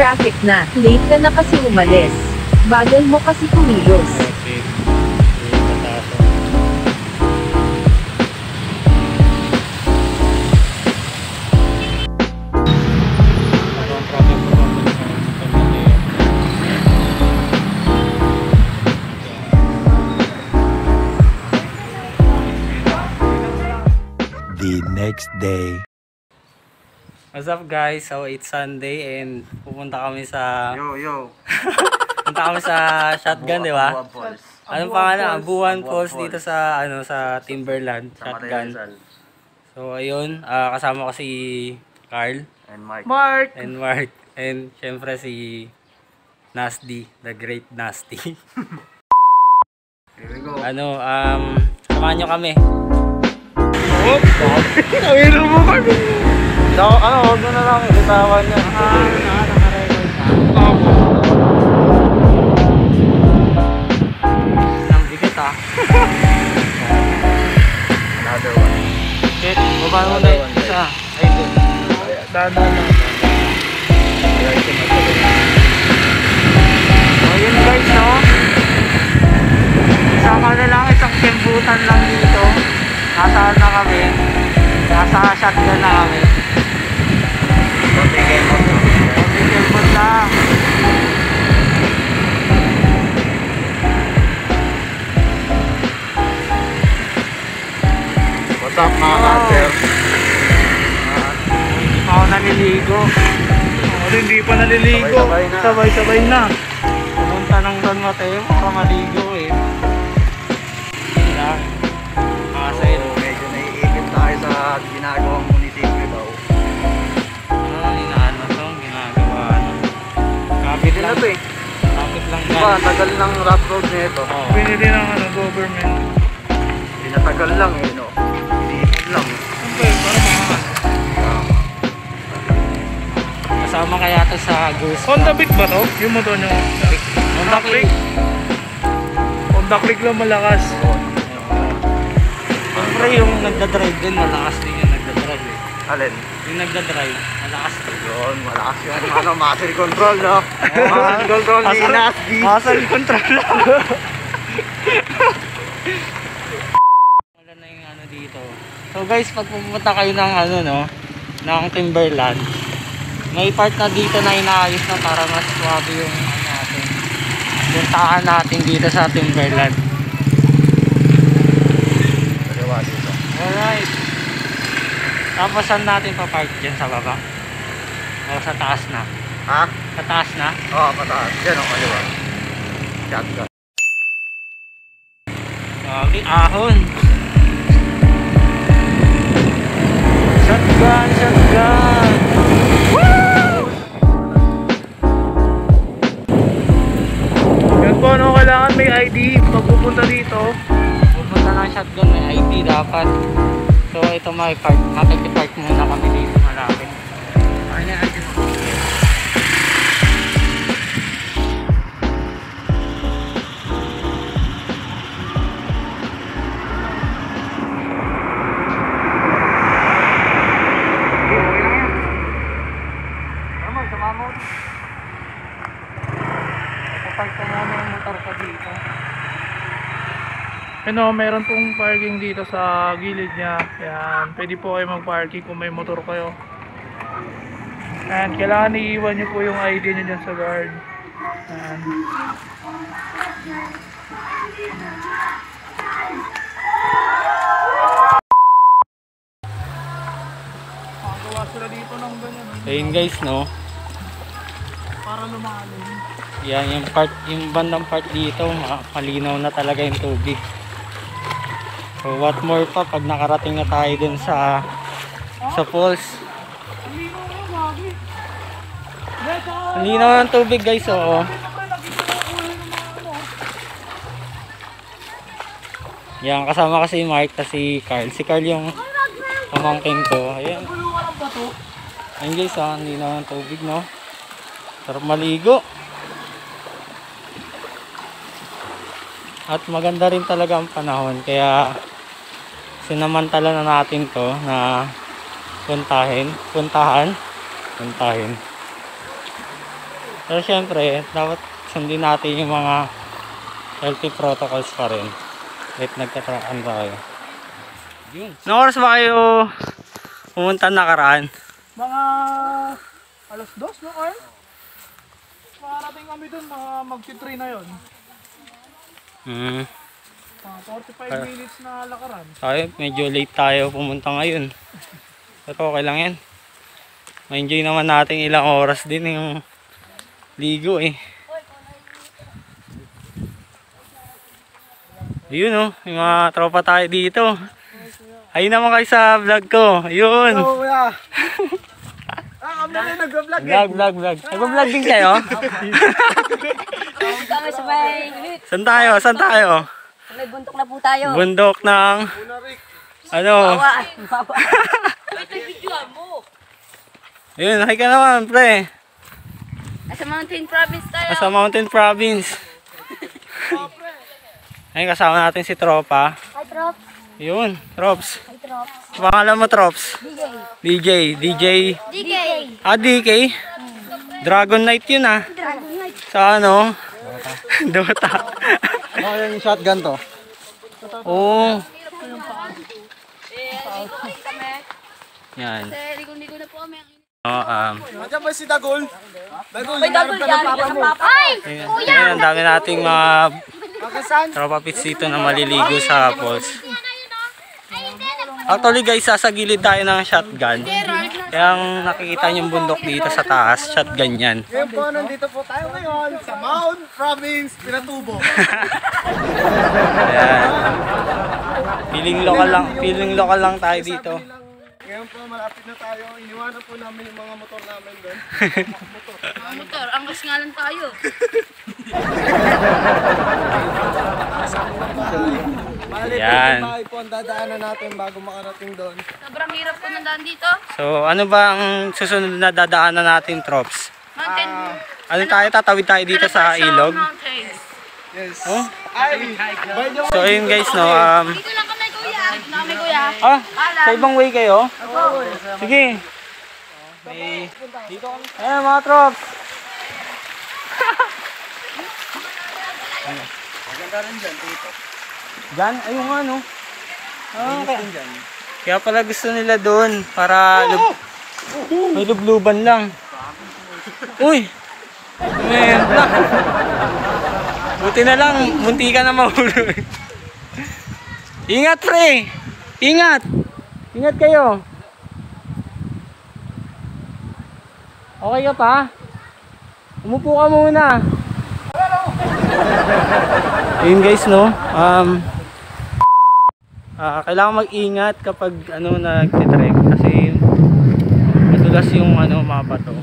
Traffic na, late ka na kasi umalis. Bagal mo kasi kumilos. Okay. The next day. What's up guys? So it's Sunday and pupunta kami sa punta kami sa Shotgun, di ba? Anong pangalan? Abuan Falls dito sa sa Timberland, Shotgun. So ayun, kasama ko si Carl and Mark and syempre si Nasty, the great Nasty. Here we go. Samahan nyo kami. Ayun mo kami. Huwag mo na lang ibitawan yan. Naka-record na. Ang bigat Another one. Shit, baba mo na yung isa. Ay, good. Dada lang. So yun guys, no? Isama na lang, isang kembutan lang dito. Nasaan na kami? Nasa Shotgun na kami. Konti Kembot lang. What's up mga kanser? Hindi pa ako naliligo. Hindi pa naliligo. Sabay-sabay na. Pumunta ng Don Mateo para maligo eh. Hindi lang. Kasi Medyo naiipit tayo sa ginagawang munisipyo daw. kapit Hindi lang. na to eh. Kapit lang Diba, yan. tagal ng rough road nito. Oo. Pinili ng government. Pinatagal lang eh, no? Iniipit lang. Okay, para maangas. Kasama kaya to sa Goose. Honda Beat ba to? Yung motor nyo? Honda Click. Honda Click lang malakas. Siyempre yung nagdadrive din, malakas din yung nagdadrive eh. Alin? Yung nagdadrive, malakas din. Yun, malakas yung muscle control, no? Muscle control ni Nasty. Muscle control lang. Wala na yung dito. So guys, pag pupunta kayo ng ng Timberland, may part na dito na inaayos na para mas swabe yung natin. Puntahan natin dito sa Timberland. Kaliwa dito. Alright. Tapos saan natin pa-park dyan sa baba? O sa taas na? Ha? Sa taas na? Oo, pataas. Diyan o, kaliwa. Shotgun. Sabi, ahon. Shotgun, shotgun. Yan po, ano, kailangan may ID pag pupunta dito. Pupunta ng Shotgun, may ID dapat. So ito makikipark muna kami dito malapit. Ano na ID mo? Ano, meron pong parking dito sa gilid niya. Yan, pwede po kayo mag-parking kung may motor kayo. And kailangan iiwan nyo po yung ID nyo dyan sa guard. Yan. Ayun guys, no? Para lumalim. Yan, yung bandang part dito, malinaw na talaga yung tubig. So what more pa pag nakarating na tayo dun sa falls. Ang linaw na, gagi. Ang linaw ng tubig guys, oo. Yan, kasama kasi si Mark at si Carl. Si Carl yung pamangkin ko. Ayan. Ayun guys, ang linaw ng tubig, no? Sarap maligo. At maganda rin talaga ang panahon. Kaya sinamantala na natin to na puntahan. Pero syempre, dapat sundin natin yung mga healthy protocols pa rin. Kahit nagkatraan tayo. Yun. Anong oras ba kayo pumunta nakaraan? Mga alas 2, no, Carl? Makarating kami dun, mga mag-3 na yun. Mga 45 minutes na lakaran. Tayo, medyo late tayo pumunta ngayon. Pero okay lang yan. Ma-enjoy naman natin ilang oras din yung ligo eh. Ayun oh, yung mga tropa tayo dito. Ayun naman kayo sa vlog ko. Ayun. Oo, kuya. Kami na nag-vlog eh. Vlog. Nag-vlog din kayo? Kami sa may unit. Saan tayo? Sa may bundok na po tayo. Bundok ng... Ano? Bawa. Wait, nag-videoan mo. Ayun, hi ka naman, pre. Nasa Mountain Province tayo. Nasa Mountain Province. Ayun, kasama natin si Tropa. Hi, Trop. Yun, Trops. Hi, Trop. Pangalan mo, Trops? DJ. DJ. DK. Ah, DK? Dragon Knight yun ah. Dragon Knight. Sa ano? Dota. Ano yung shotgun to? Oo. Kami. Yan. Kasi ligo-ligo na po kami. Nandiyan ba si Dagol? Dagol, May double yan. Ay! Ayun, ang dami nating mga tropa pits dito na maliligo sa falls. Actually guys, sasagilid tayo ng shotgun. Kaya ang nakikita niyong bundok dito sa taas, shotgun yan. Ngayon po, nandito po tayo ngayon sa Mount Province, Pinatubo. Ayan. Feeling local lang tayo dito. Ngayon po, malapit na tayo. Iniwanan po namin yung mga motor namin doon. Motor, angkas nga lang tayo. Yan. Bahay po ang dadaanan natin bago makarating doon. Sobrang hirap po nandaan dito. So, ano ba ang susunod na dadaanan natin, Trops? Mountain. Ano tayo? Tatawid tayo dito sa ilog? Mountains. Yes. Oh? Ay! So, ayun guys, no. Dito lang kami, kuya. Dito na kami, kuya. Sa ibang way kayo? Sige. Dito kami. Ayan, mga Trops. Maganda rin dyan, dito. Diyan? Ayun nga, no? Kaya pala gusto nila doon para may lubluban lang. Uy! Meron na. Buti na lang, munti ka na mahulog. Ingat, pre! Ingat! Ingat kayo! Okay ka pa? Umupo ka muna. Ayun guys, no? Kailangan mag-ingat kapag nagtitrek kasi madulas yung mga bato.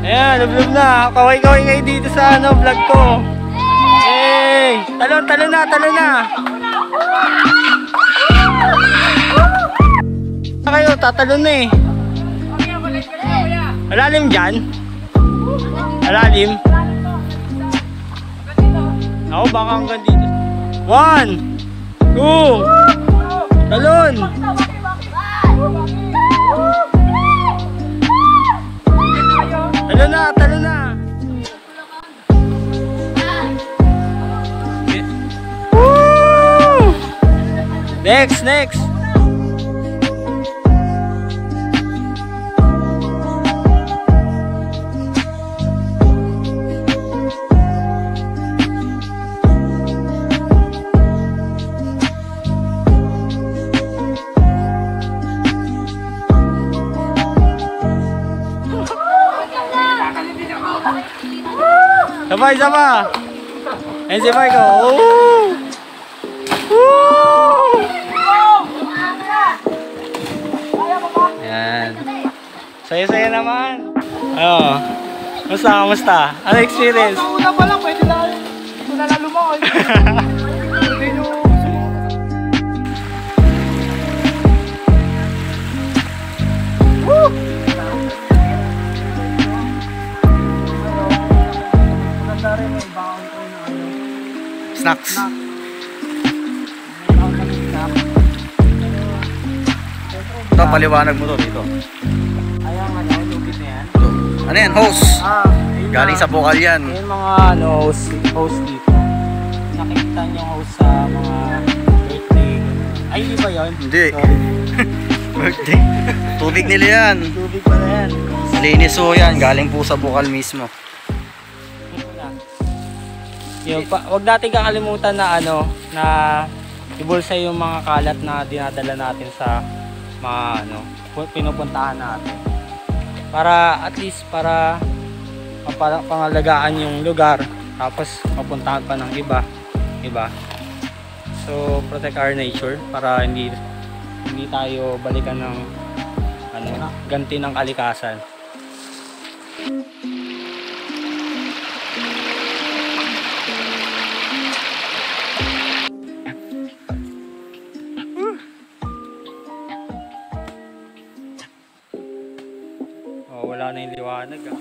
Ayan, lublob na. Kaway-kaway kayo dito sa vlog ko. Hey! Talon na. Kayo, tatalon na eh. Malalim dyan? Malalim? Ako, baka hanggang dito. 1, 2, talon! Talo na! Next, next. Sabay, sabay. Ayan si Marco. Oh! Woo! Ayan. Saya-saya naman. Oo. Kamusta, kamusta? Ano experience? Sa una pa lang, pwede na. Ito na lang lumakay. Hindi nyo gusto mo. Woo! Snacks. Ito, paliwanag mo to dito. Ayan, ano, lubid na yan. Ano yan? Hose. Ayun Galing na. sa bukal yan. Ayun mga ano, host dito. Nakikita niyo host sa mga birthday. Ay, di ba yun? Hindi. Sorry. Birthday. Tubig nila yan. Tubig pala yan. Linis ho yan. Galing po sa bukal mismo. Yung, wag natin kakalimutan na ano, na ibulsa yung mga kalat na dinadala natin sa mga ano, pinupuntahan natin. Para at least para pangalagaan yung lugar, tapos mapuntahan pa ng iba. So protect our nature para hindi tayo balikan ng ano, ganti ng kalikasan. Oh, wala na yung liwanag ah.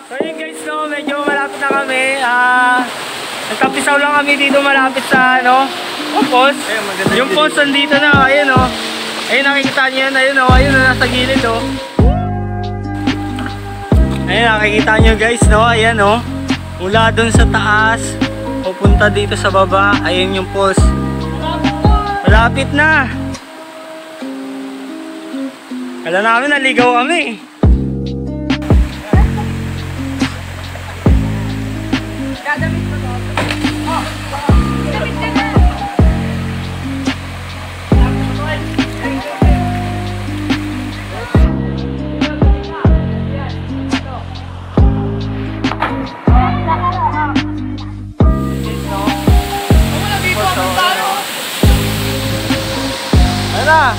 So yun guys, no, medyo malapit na kami. Nagkapisaw lang kami dito malapit sa ano, post. Yung post nandito na, ayun oh. Ayun, nakikita niyo yan, ayun oh, ayun oh, nasa gilid oh. Ayun, nakikita niyo guys, no, ayan oh. Mula dun sa taas, pupunta dito sa baba, ayun yung post. Malapit na. Kala namin naligaw kami. Dadamit mo to. Oh, damit ka na. Ayun na.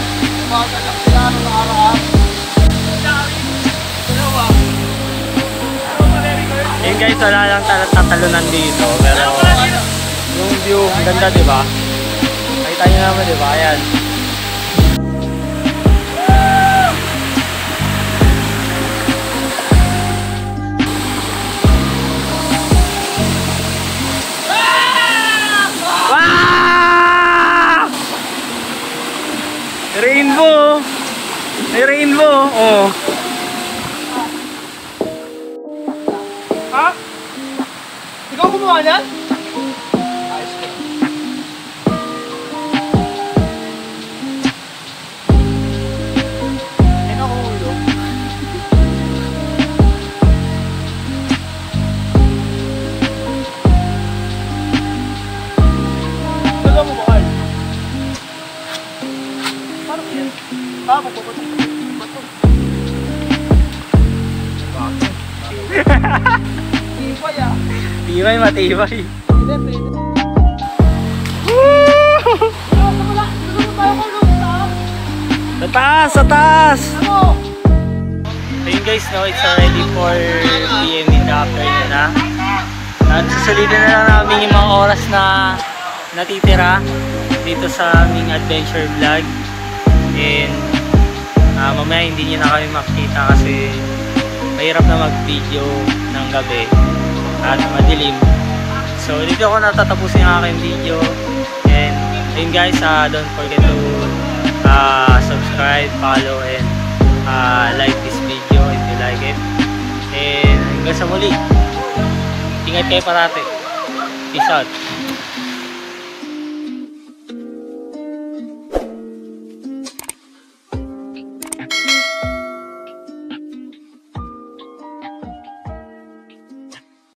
Ayun guys, wala lang tatalunan dito. Pero yung view, ang ganda diba? Nakita nyo naman diba? Ayan. Wow! Rainbow! May rainbow! Oh. Ha? Ikaw gumawa niyan? Ayun ako ulo. Dala mo bakal? Paano ko yan? Paano ko ba? Tibay ah. Tibay, matibay. Sa taas, sa taas! So yun guys, no, it's already 4 PM in the afternoon na. At susulitin na lang namin yung mga oras na natitira dito sa aming adventure vlog. And mamaya hindi nyo na kami makita kasi mahirap na mag-video ng gabi at madilim. So dito ako natatapusin ang aking video. And ayun guys, don't forget to subscribe, follow, and like this video if you like it. And hanggang sa muli, ingat kayo parati. Peace out.